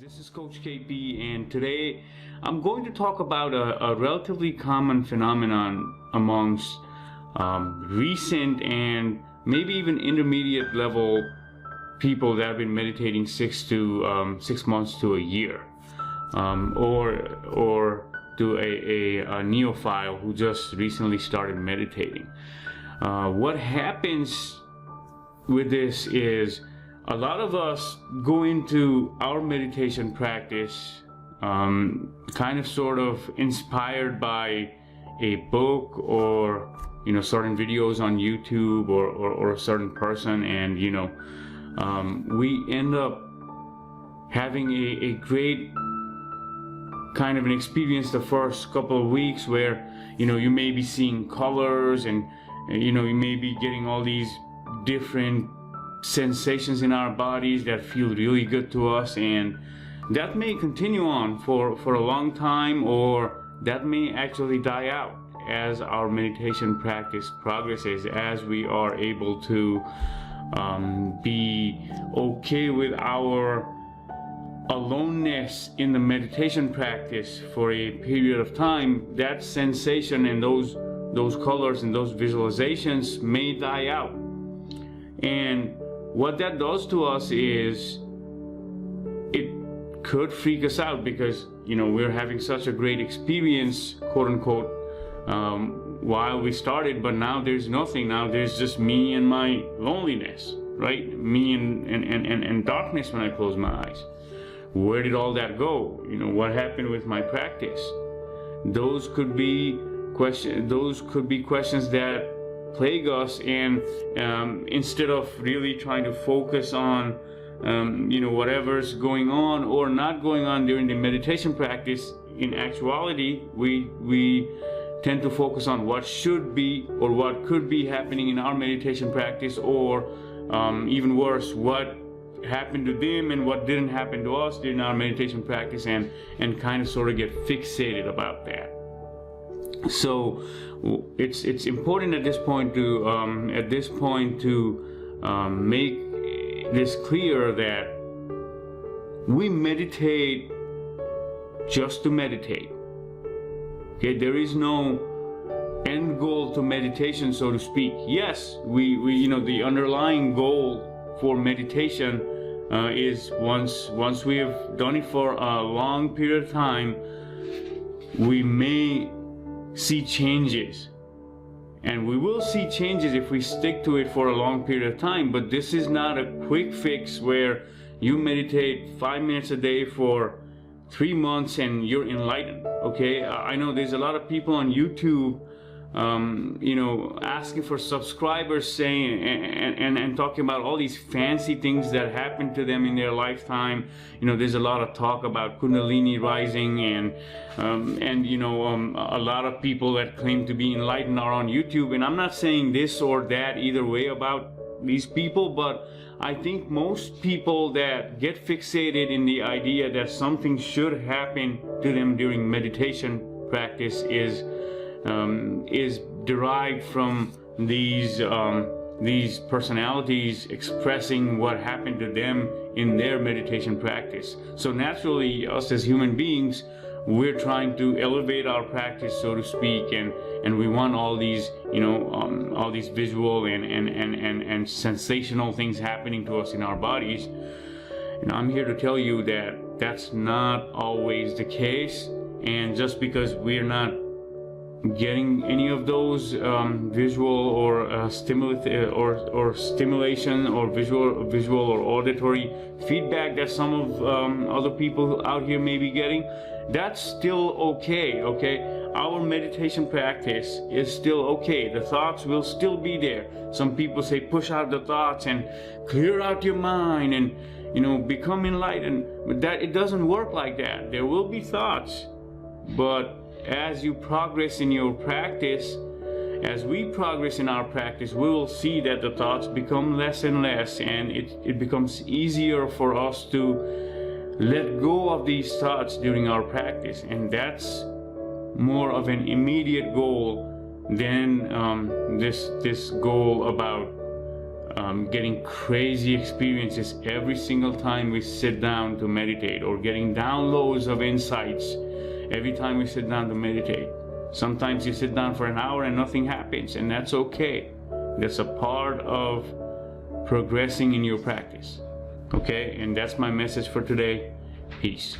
This is Coach KP, and today I'm going to talk about a relatively common phenomenon amongst recent and maybe even intermediate level people that have been meditating 6 months to a year, or to a neophyte who just recently started meditating. What happens with this is a lot of us go into our meditation practice kind of sort of inspired by a book or certain videos on YouTube or a certain person, and we end up having a great kind of an experience the first couple of weeks where you may be seeing colors, and you may be getting all these different sensations in our bodies that feel really good to us, and that may continue on for a long time, or that may actually die out as our meditation practice progresses, as we are able to be okay with our aloneness in the meditation practice for a period of time. That sensation and those colors and those visualizations may die out, and what that does to us is it could freak us out, because we're having such a great experience, quote unquote, while we started, but now there's nothing. Now there's just me and my loneliness, right? Me and darkness when I close my eyes. Where did all that go? What happened with my practice? Those could be questions that plague us, and instead of really trying to focus on whatever's going on or not going on during the meditation practice, in actuality we tend to focus on what should be or what could be happening in our meditation practice, or even worse, what happened to them and what didn't happen to us during our meditation practice, and kind of sort of get fixated about that. So it's important at this point to make this clear that we meditate just to meditate. Okay, there is no end goal to meditation, so to speak. Yes, we the underlying goal for meditation is once we have done it for a long period of time, we may see changes, and we will see changes if we stick to it for a long period of time. But this is not a quick fix where you meditate 5 minutes a day for 3 months and you're enlightened. Okay, I know there's a lot of people on YouTube asking for subscribers, saying and talking about all these fancy things that happen to them in their lifetime. There's a lot of talk about Kundalini rising, and a lot of people that claim to be enlightened are on YouTube. And I'm not saying this or that either way about these people, but I think most people that get fixated in the idea that something should happen to them during meditation practice is derived from these personalities expressing what happened to them in their meditation practice. So naturally, us as human beings, we're trying to elevate our practice, so to speak, and we want all these all these visual and sensational things happening to us in our bodies. And I'm here to tell you that that's not always the case, and just because we're not getting any of those visual or stimulation or visual or auditory feedback that some of other people out here may be getting, that's still okay. Our meditation practice is still okay. The thoughts will still be there. Some people say push out the thoughts and clear out your mind and become enlightened, but that it doesn't work like that. There will be thoughts, but as you progress in your practice, as we progress in our practice, we will see that the thoughts become less and less, and it becomes easier for us to let go of these thoughts during our practice. And that's more of an immediate goal than this goal about getting crazy experiences every single time we sit down to meditate, or getting downloads of insights every time we sit down to meditate. Sometimes you sit down for an hour and nothing happens, and that's okay. That's a part of progressing in your practice. Okay, and that's my message for today. Peace.